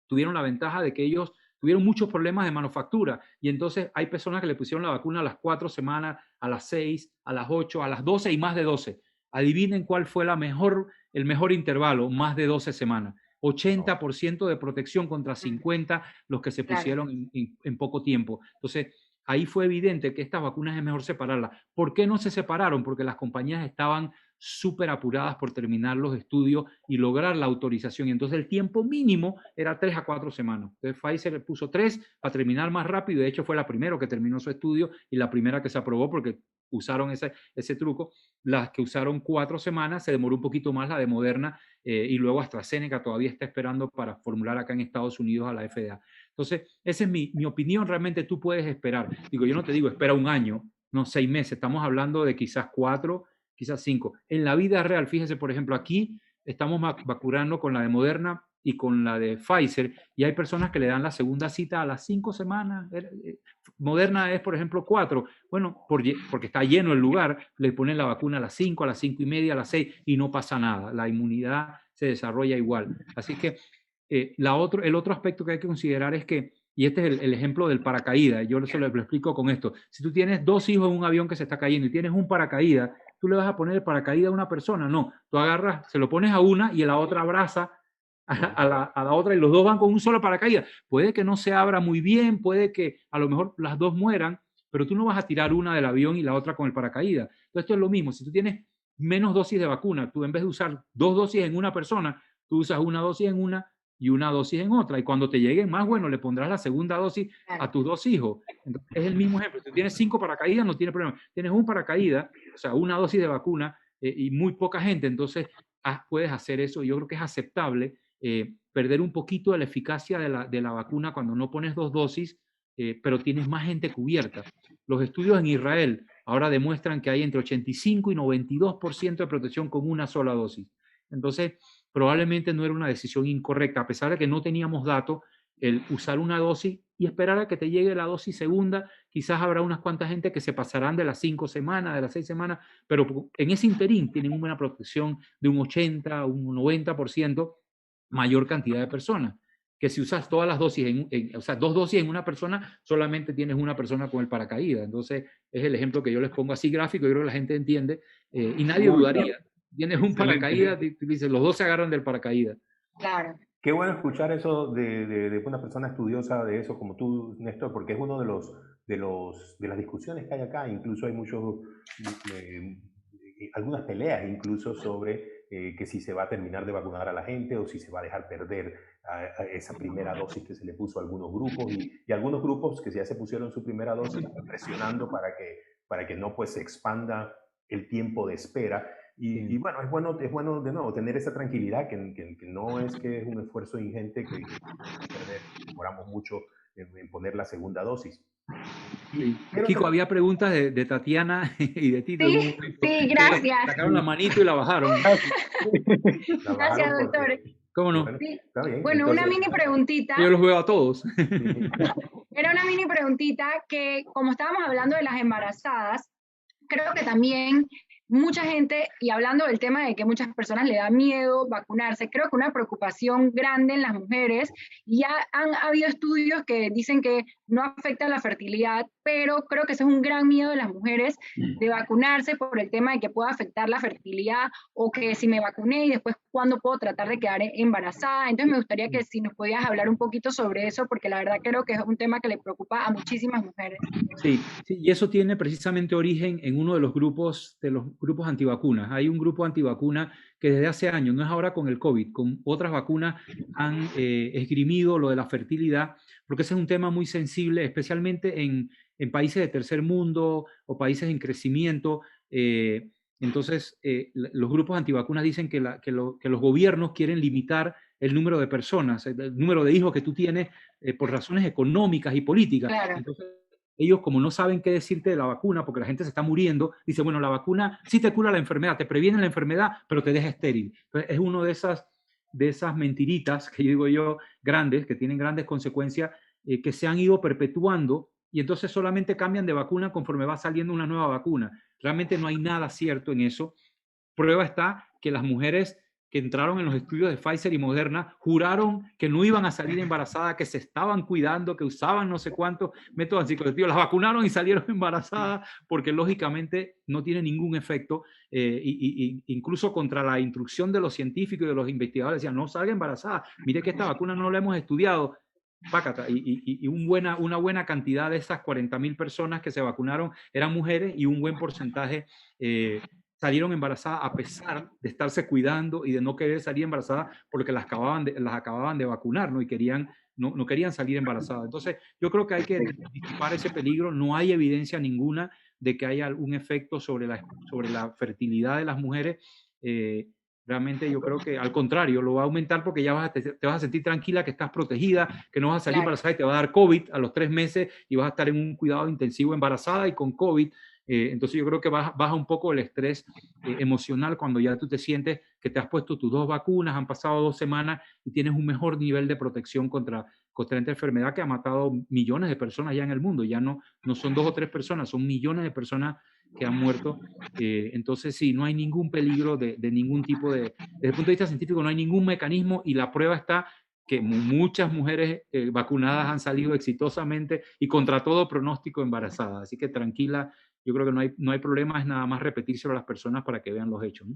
S4: tuvieron la ventaja de que ellos tuvieron muchos problemas de manufactura y entonces hay personas que le pusieron la vacuna a las 4 semanas, a las 6, a las 8, a las 12 y más de 12. Adivinen cuál fue el mejor intervalo, más de 12 semanas. 80% de protección contra 50 los que se pusieron en poco tiempo. Entonces, ahí fue evidente que estas vacunas es mejor separarlas. ¿Por qué no se separaron? Porque las compañías estaban súper apuradas por terminar los estudios y lograr la autorización. Y entonces el tiempo mínimo era 3 a 4 semanas. Entonces Pfizer le puso 3 para terminar más rápido. De hecho, fue la primera que terminó su estudio y la primera que se aprobó porque usaron ese truco. Las que usaron 4 semanas, se demoró un poquito más la de Moderna, y luego AstraZeneca todavía está esperando para formular acá en Estados Unidos a la FDA. Entonces, esa es mi opinión. Realmente tú puedes esperar. Digo, yo no te digo espera un año, no 6 meses. Estamos hablando de quizás 4, quizás 5. En la vida real, fíjese, por ejemplo, aquí estamos vacunando con la de Moderna y con la de Pfizer, y hay personas que le dan la segunda cita a las 5 semanas. Moderna es, por ejemplo, 4. Bueno, porque está lleno el lugar, le ponen la vacuna a las 5, a las 5 y media, a las 6, y no pasa nada. La inmunidad se desarrolla igual. Así que el otro aspecto que hay que considerar es que, y este es el ejemplo del paracaídas, yo se lo explico con esto. Si tú tienes 2 hijos en un avión que se está cayendo y tienes un paracaídas, ¿tú le vas a poner el paracaídas a una persona? No, tú agarras, se lo pones a una y la otra abraza a la otra, y los dos van con un solo paracaídas. Puede que no se abra muy bien, puede que a lo mejor las dos mueran, pero tú no vas a tirar una del avión y la otra con el paracaídas. Entonces esto es lo mismo. Si tú tienes menos dosis de vacuna, tú en vez de usar 2 dosis en una persona, tú usas una dosis en una y una dosis en otra, y cuando te lleguen más, bueno, le pondrás la segunda dosis a tus 2 hijos. Entonces, es el mismo ejemplo. Si tú tienes 5 paracaídas, no tiene problema. Tienes un paracaídas, o sea, una dosis de vacuna, y muy poca gente, entonces puedes hacer eso. Yo creo que es aceptable perder un poquito de la eficacia de la vacuna cuando no pones 2 dosis, pero tienes más gente cubierta. Los estudios en Israel ahora demuestran que hay entre 85 y 92% de protección con una sola dosis. Entonces, probablemente no era una decisión incorrecta, a pesar de que no teníamos datos, el usar una dosis y esperar a que te llegue la dosis segunda. Quizás habrá unas cuantas gente que se pasarán de las 5 semanas, de las 6 semanas, pero en ese interín tienen una protección de un 80, un 90%, mayor cantidad de personas. Que si usas todas las dosis, o sea, 2 dosis en una persona, solamente tienes una persona con el paracaídas. Entonces, es el ejemplo que yo les pongo así gráfico, yo creo que la gente entiende, y nadie dudaría. Tienes un paracaídas, dice, los 2 se agarran del paracaídas.
S5: Claro.
S2: Qué bueno escuchar eso de una persona estudiosa de eso como tú, Néstor, porque es uno de las discusiones que hay acá. Incluso hay algunas peleas incluso sobre que si se va a terminar de vacunar a la gente o si se va a dejar perder a esa primera dosis que se le puso a algunos grupos, y algunos grupos que ya se pusieron su primera dosis presionando para que no pues se expanda el tiempo de espera. Y bueno, es bueno de nuevo tener esa tranquilidad, que no es que es un esfuerzo ingente, que demoramos mucho en poner la segunda dosis.
S4: Sí. Kiko, había preguntas de Tatiana y de Tito.
S5: Sí, gracias.
S4: Sacaron la manito y la bajaron.
S5: Gracias, doctor.
S4: ¿Cómo no?
S5: Sí.
S2: Está bien.
S5: Bueno, entonces, una mini preguntita.
S4: Yo los veo a todos.
S5: Era una mini preguntita que, como estábamos hablando de las embarazadas, creo que también mucha gente, y hablando del tema de que muchas personas le da miedo vacunarse, creo que una preocupación grande en las mujeres, y ya han habido estudios que dicen que no afecta la fertilidad, pero creo que ese es un gran miedo de las mujeres, de vacunarse por el tema de que pueda afectar la fertilidad, o que si me vacuné y después cuándo puedo tratar de quedar embarazada. Entonces me gustaría que si nos podías hablar un poquito sobre eso, porque la verdad creo que es un tema que le preocupa a muchísimas mujeres.
S4: Sí, y eso tiene precisamente origen en uno de los grupos antivacunas. Hay un grupo antivacuna que desde hace años, no es ahora con el COVID, con otras vacunas han esgrimido lo de la fertilidad, porque ese es un tema muy sensible, especialmente en países de tercer mundo o países en crecimiento. Entonces, los grupos antivacunas dicen que los gobiernos quieren limitar el número de personas, el número de hijos que tú tienes, por razones económicas y políticas.
S5: Claro.
S4: Entonces, ellos, como no saben qué decirte de la vacuna, porque la gente se está muriendo, dice, bueno, la vacuna sí te cura la enfermedad, te previene la enfermedad, pero te deja estéril. Entonces, es uno de esas mentiritas que digo yo, grandes, que tienen grandes consecuencias, que se han ido perpetuando, y entonces solamente cambian de vacuna conforme va saliendo una nueva vacuna. Realmente no hay nada cierto en eso. Prueba está que las mujeres que entraron en los estudios de Pfizer y Moderna juraron que no iban a salir embarazadas, que se estaban cuidando, que usaban no sé cuántos métodos anticonceptivos, las vacunaron y salieron embarazadas, porque lógicamente no tiene ningún efecto, incluso contra la instrucción de los científicos y de los investigadores decían, no salga embarazada, mire que esta vacuna no la hemos estudiado. pácata, y una buena cantidad de esas 40.000 personas que se vacunaron eran mujeres y un buen porcentaje salieron embarazadas a pesar de estarse cuidando y de no querer salir embarazadas porque las acababan de vacunar, ¿no? Y no querían salir embarazadas. Entonces, yo creo que hay que disipar ese peligro. No hay evidencia ninguna de que haya algún efecto sobre la fertilidad de las mujeres. Realmente yo creo que al contrario, lo va a aumentar porque ya te vas a sentir tranquila, que estás protegida, que no vas a salir embarazada y te va a dar COVID a los 3 meses y vas a estar en un cuidado intensivo embarazada y con COVID. Entonces yo creo que baja un poco el estrés emocional cuando ya tú te sientes que te has puesto tus 2 vacunas, han pasado 2 semanas y tienes un mejor nivel de protección contra esta enfermedad que ha matado millones de personas ya en el mundo. Ya no son 2 o 3 personas, son millones de personas que han muerto. Entonces sí, no hay ningún peligro de ningún tipo desde el punto de vista científico no hay ningún mecanismo y la prueba está que muchas mujeres vacunadas han salido exitosamente y contra todo pronóstico embarazadas. Así que tranquila, yo creo que no hay problema, es nada más repetírselo a las personas para que vean los hechos, ¿no?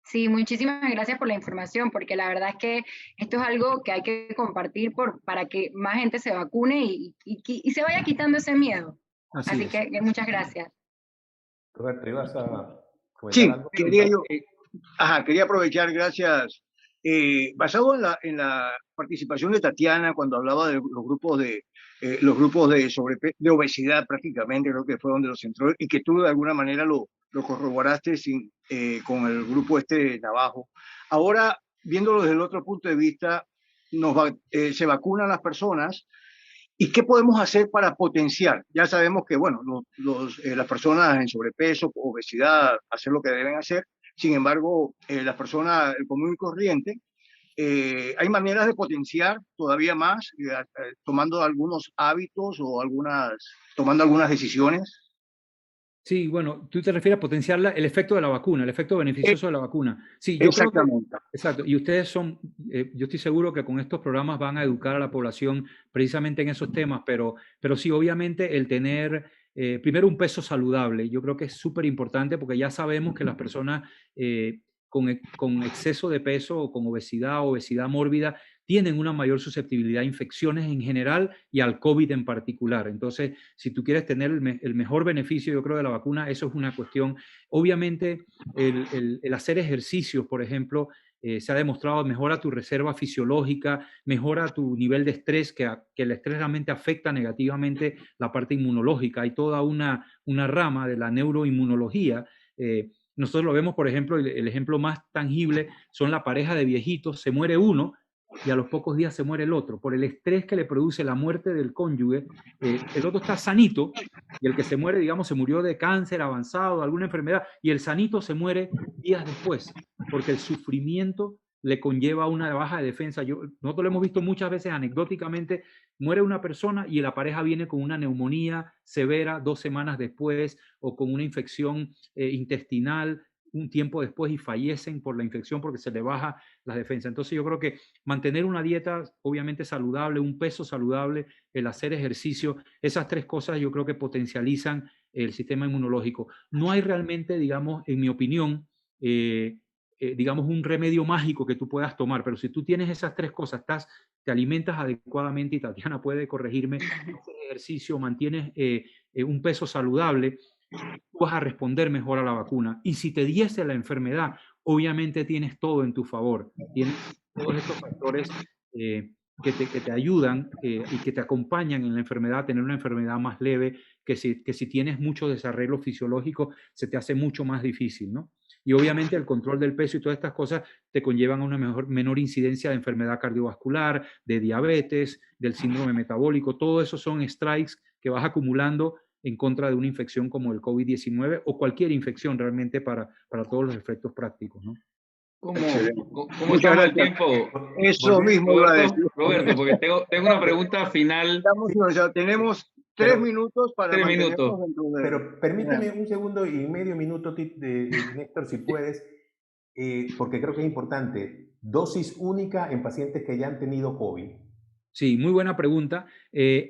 S5: Sí, muchísimas gracias por la información, porque la verdad es que esto es algo que hay que compartir para que más gente se vacune y se vaya quitando ese miedo. Así que muchas gracias.
S2: Roberto, ¿ibas a comentar
S1: sí,
S2: algo?
S1: Quería aprovechar, gracias. Basado en la participación de Tatiana cuando hablaba de los grupos de obesidad, prácticamente creo que fue donde los centró y que tú de alguna manera lo corroboraste con el grupo de Navajo. Ahora, viéndolo desde el otro punto de vista, se vacunan las personas. ¿Y qué podemos hacer para potenciar? Ya sabemos que, bueno, las personas en sobrepeso, obesidad, hacer lo que deben hacer. Sin embargo, las personas, el común y corriente, hay maneras de potenciar todavía más, tomando algunos hábitos o tomando algunas decisiones.
S4: Sí, bueno, tú te refieres a potenciar el efecto de la vacuna, el efecto beneficioso de la vacuna. Sí, yo
S1: exactamente.
S4: Creo que, exacto, y ustedes yo estoy seguro que con estos programas van a educar a la población precisamente en esos temas, pero sí, obviamente el tener primero un peso saludable, yo creo que es súper importante porque ya sabemos que las personas con exceso de peso o con obesidad mórbida, tienen una mayor susceptibilidad a infecciones en general y al COVID en particular. Entonces, si tú quieres tener el mejor beneficio, yo creo, de la vacuna, eso es una cuestión. Obviamente, el hacer ejercicios, por ejemplo, se ha demostrado mejora tu reserva fisiológica, mejora tu nivel de estrés, que el estrés realmente afecta negativamente la parte inmunológica. Hay toda una rama de la neuroinmunología. Nosotros lo vemos, por ejemplo, el ejemplo más tangible son la pareja de viejitos, se muere uno y a los pocos días se muere el otro. Por el estrés que le produce la muerte del cónyuge, el otro está sanito y el que se muere, digamos, se murió de cáncer avanzado, alguna enfermedad, y el sanito se muere días después, porque el sufrimiento le conlleva una baja de defensa. Nosotros lo hemos visto muchas veces anecdóticamente, muere una persona y la pareja viene con una neumonía severa 2 semanas después o con una infección intestinal un tiempo después y fallecen por la infección porque se le baja la defensa. Entonces yo creo que mantener una dieta obviamente saludable, un peso saludable, el hacer ejercicio, esas 3 cosas yo creo que potencializan el sistema inmunológico. No hay realmente, digamos, en mi opinión, digamos, un remedio mágico que tú puedas tomar, pero si tú tienes esas 3 cosas, te alimentas adecuadamente, y Tatiana puede corregirme, haces ejercicio, mantienes un peso saludable, tú vas a responder mejor a la vacuna. Y si te diese la enfermedad, obviamente tienes todo en tu favor. Tienes todos estos factores que te ayudan y que te acompañan en la enfermedad, a tener una enfermedad más leve, que si tienes mucho desarreglo fisiológico, se te hace mucho más difícil, ¿no? Y obviamente el control del peso y todas estas cosas te conllevan a una menor incidencia de enfermedad cardiovascular, de diabetes, del síndrome metabólico. Todo eso son strikes que vas acumulando en contra de una infección como el COVID-19 o cualquier infección realmente para todos los efectos prácticos, ¿no?
S3: ¿Cómo estamos el tiempo?
S1: Eso mismo iba a decir.
S3: Roberto, porque tengo una pregunta final.
S1: Tenemos 3 minutos para
S3: 3 minutos.
S2: Pero permíteme un segundo y medio minuto, Néstor, si puedes, porque creo que es importante. Dosis única en pacientes que ya han tenido COVID.
S4: Sí, muy buena pregunta.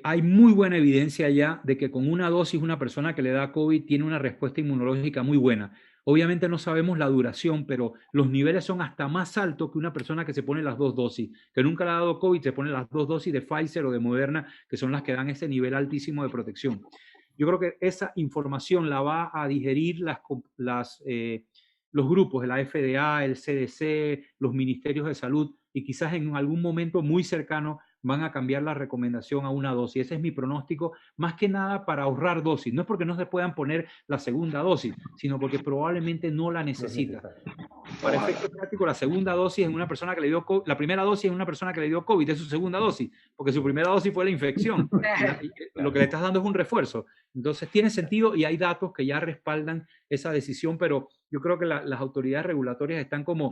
S4: Hay muy buena evidencia ya de que con una dosis una persona que le da COVID tiene una respuesta inmunológica muy buena. Obviamente no sabemos la duración, pero los niveles son hasta más altos que una persona que se pone las 2 dosis, que nunca le ha dado COVID, se pone las 2 dosis de Pfizer o de Moderna, que son las que dan ese nivel altísimo de protección. Yo creo que esa información la va a digerir los grupos, la FDA, el CDC, los ministerios de salud, y quizás en algún momento muy cercano van a cambiar la recomendación a una dosis. Ese es mi pronóstico, más que nada para ahorrar dosis. No es porque no se puedan poner la segunda dosis, sino porque probablemente no la necesita. Para efecto práctico, la segunda dosis en una persona que le dio COVID, la primera dosis en una persona que le dio COVID es su segunda dosis, porque su primera dosis fue la infección. Lo que le estás dando es un refuerzo. Entonces tiene sentido y hay datos que ya respaldan esa decisión, pero yo creo que las autoridades regulatorias están como,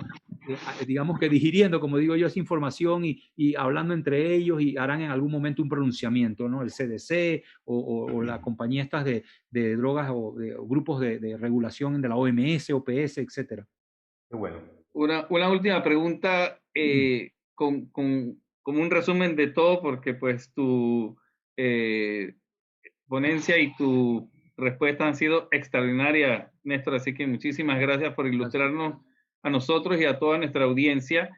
S4: digamos que digiriendo, como digo yo, esa información y hablando entre ellos y harán en algún momento un pronunciamiento, ¿no? El CDC o la compañía estas de drogas o grupos de regulación de la OMS, OPS, etcétera.
S2: Bueno.
S3: Una última pregunta como un resumen de todo, porque pues tu ponencia y tu respuesta han sido extraordinarias, Néstor, así que muchísimas gracias por ilustrarnos a nosotros y a toda nuestra audiencia.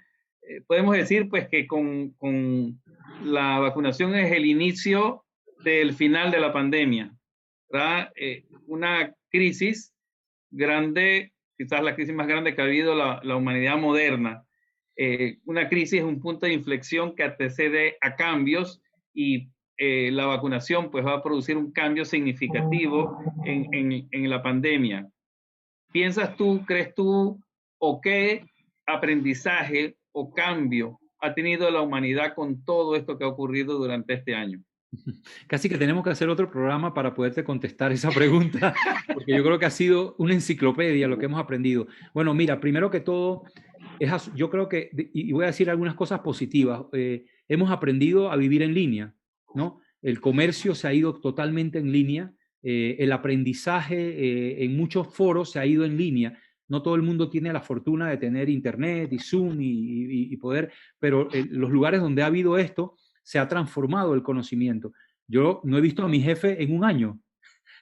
S3: Podemos decir pues que con la vacunación es el inicio del final de la pandemia, ¿verdad? Una crisis grande, quizás la crisis más grande que ha habido la humanidad moderna. Una crisis es un punto de inflexión que antecede a cambios y la vacunación pues va a producir un cambio significativo en la pandemia. ¿Piensas tú, crees tú, o qué aprendizaje o cambio ha tenido la humanidad con todo esto que ha ocurrido durante este año?
S4: Casi que tenemos que hacer otro programa para poderte contestar esa pregunta, porque yo creo que ha sido una enciclopedia lo que hemos aprendido. Bueno, mira, primero que todo, yo creo que, y voy a decir algunas cosas positivas, hemos aprendido a vivir en línea, ¿no? El comercio se ha ido totalmente en línea, el aprendizaje en muchos foros se ha ido en línea. No todo el mundo tiene la fortuna de tener internet y Zoom y poder, pero los lugares donde ha habido esto, se ha transformado el conocimiento. Yo no he visto a mi jefe en un año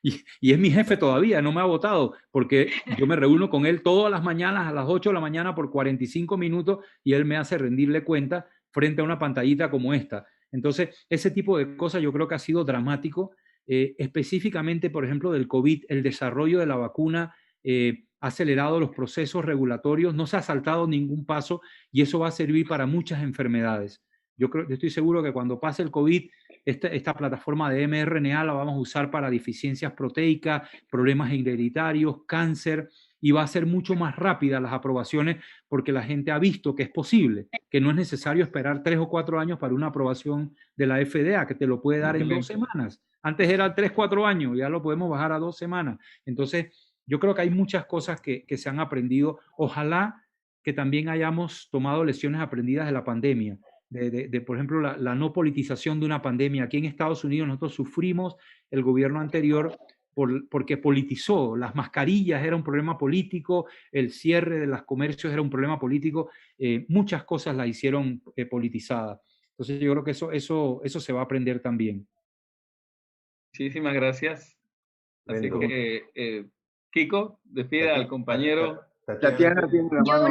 S4: y es mi jefe todavía, no me ha votado porque yo me reúno con él todas las mañanas a las 8 de la mañana por 45 minutos y él me hace rendirle cuenta frente a una pantallita como esta. Entonces, ese tipo de cosas yo creo que ha sido dramático. Específicamente, por ejemplo, del COVID, el desarrollo de la vacuna ha acelerado los procesos regulatorios, no se ha saltado ningún paso y eso va a servir para muchas enfermedades. Yo estoy seguro que cuando pase el COVID, esta plataforma de mRNA la vamos a usar para deficiencias proteicas, problemas hereditarios, cáncer, y va a ser mucho más rápida las aprobaciones porque la gente ha visto que es posible, que no es necesario esperar 3 o 4 años para una aprobación de la FDA, que te lo puede dar en 2 semanas. Antes era 3, 4 años, ya lo podemos bajar a 2 semanas. Entonces, yo creo que hay muchas cosas que se han aprendido. Ojalá que también hayamos tomado lecciones aprendidas de la pandemia. Por ejemplo, la no politización de una pandemia. Aquí en Estados Unidos nosotros sufrimos el gobierno anterior porque politizó. Las mascarillas era un problema político, el cierre de los comercios era un problema político, muchas cosas la hicieron politizada. Entonces yo creo que eso se va a aprender también.
S3: Muchísimas gracias. Así que, Kiko, despide al compañero.
S1: Tatiana tiene la mano.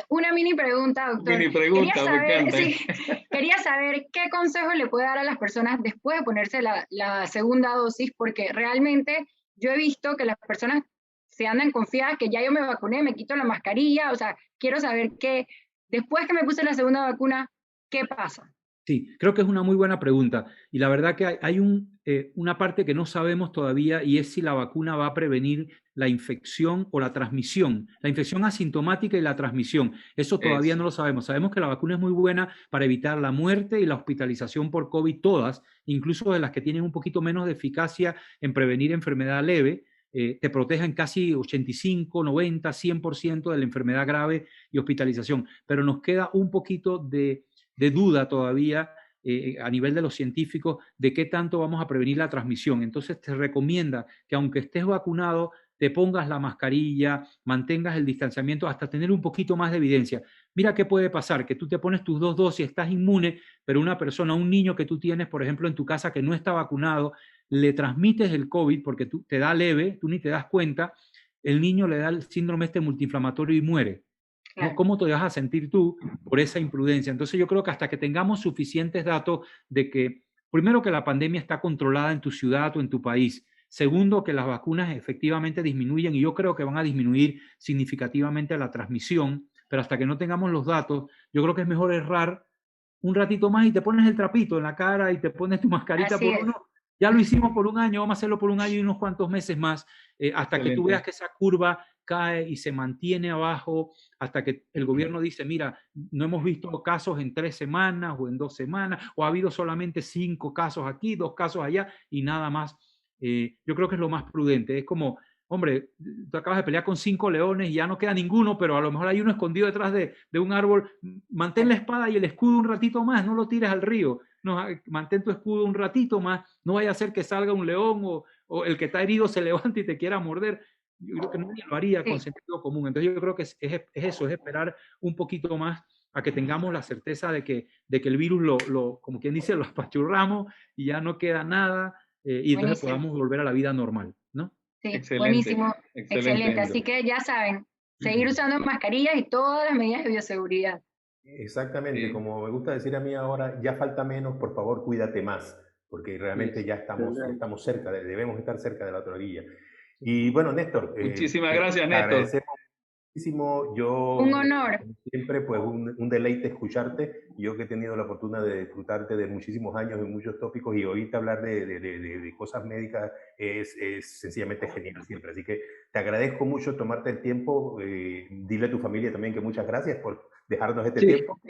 S5: Una mini pregunta, doctor.
S3: Mini pregunta,
S5: quería saber qué consejo le puede dar a las personas después de ponerse la segunda dosis, porque realmente yo he visto que las personas se andan confiadas que ya yo me vacuné, me quito la mascarilla, o sea, quiero saber que después que me puse la segunda vacuna, ¿qué pasa?
S4: Sí, creo que es una muy buena pregunta y la verdad que hay una parte que no sabemos todavía y es si la vacuna va a prevenir la infección o la transmisión, la infección asintomática y la transmisión. Eso todavía no lo sabemos. Sabemos que la vacuna es muy buena para evitar la muerte y la hospitalización por COVID, todas, incluso de las que tienen un poquito menos de eficacia en prevenir enfermedad leve. Te protegen casi 85, 90, 100% de la enfermedad grave y hospitalización, pero nos queda un poquito de duda todavía a nivel de los científicos de qué tanto vamos a prevenir la transmisión. Entonces te recomienda que aunque estés vacunado, te pongas la mascarilla, mantengas el distanciamiento hasta tener un poquito más de evidencia. Mira qué puede pasar, que tú te pones tus 2 dosis, estás inmune, pero una persona, un niño que tú tienes, por ejemplo, en tu casa que no está vacunado, le transmites el COVID porque te da leve, tú ni te das cuenta, el niño le da el síndrome este multiinflamatorio y muere.
S5: Claro.
S4: ¿No? ¿Cómo te vas a sentir tú por esa imprudencia? Entonces yo creo que hasta que tengamos suficientes datos de que, primero, que la pandemia está controlada en tu ciudad o en tu país. Segundo, que las vacunas efectivamente disminuyen, y yo creo que van a disminuir significativamente la transmisión, pero hasta que no tengamos los datos, yo creo que es mejor errar un ratito más y te pones el trapito en la cara y te pones tu mascarita
S5: Así
S4: por
S5: es.
S4: uno. Ya lo hicimos por un año, vamos a hacerlo por un año y unos cuantos meses más, hasta que tú veas que esa curva cae y se mantiene abajo, hasta que el gobierno dice, mira, no hemos visto casos en 3 semanas o en 2 semanas, o ha habido solamente 5 casos aquí, 2 casos allá y nada más. Yo creo que es lo más prudente. Es como, hombre, tú acabas de pelear con 5 leones y ya no queda ninguno, pero a lo mejor hay uno escondido detrás de un árbol. Mantén la espada y el escudo un ratito más, no lo tires al río. No, mantén tu escudo un ratito más, no vaya a ser que salga un león o el que está herido se levante y te quiera morder. Yo creo que nadie lo haría con sentido común. Entonces yo creo que es eso, es esperar un poquito más a que tengamos la certeza de que el virus como quien dice, lo apachurramos y ya no queda nada, y entonces podamos volver a la vida normal, ¿no?
S5: Sí,
S3: excelente,
S5: buenísimo, excelente. Así que ya saben, seguir usando mascarillas y todas las medidas de bioseguridad.
S2: Exactamente, como me gusta decir a mí ahora, ya falta menos, por favor, cuídate más, porque realmente ya estamos cerca, debemos estar cerca de la otra orilla. Y bueno, Néstor.
S3: Muchísimas gracias, Néstor.
S2: Agradecemos muchísimo.
S5: Un honor.
S2: Siempre, pues, un deleite escucharte. Yo que he tenido la fortuna de disfrutarte de muchísimos años en muchos tópicos, y oírte hablar de cosas médicas es sencillamente genial siempre. Así que te agradezco mucho tomarte el tiempo. Dile a tu familia también que muchas gracias por dejarnos este tiempo.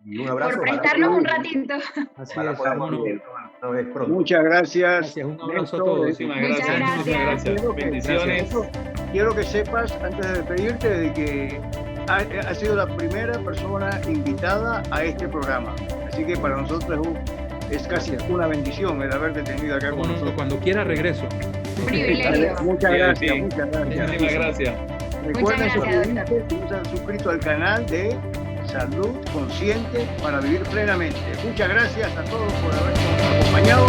S2: Y un abrazo.
S5: Por prestarnos un ratito.
S4: Así
S2: Ojalá
S4: es,
S2: podamos
S4: hermano.
S2: ir una vez pronto.
S1: Muchas gracias.
S4: Gracias, un abrazo
S1: Néstor.
S4: a todos.
S3: Muchísimas
S5: Muchas
S3: gracias. Muchas gracias. Bendiciones.
S1: Quiero que sepas, antes de despedirte, de que ha sido la primera persona invitada a este programa. Así que para nosotros es casi una bendición el haberte tenido acá con nosotros.
S4: Cuando quiera regreso.
S5: Privilegio.
S1: Muchas gracias,
S3: Sí.
S1: muchas gracias.
S3: Muchísimas gracias.
S1: Recuerden
S5: Muchas gracias,
S1: suscribirse si no se han suscrito al canal de Salud Consciente para Vivir Plenamente. Muchas gracias a todos por habernos acompañado.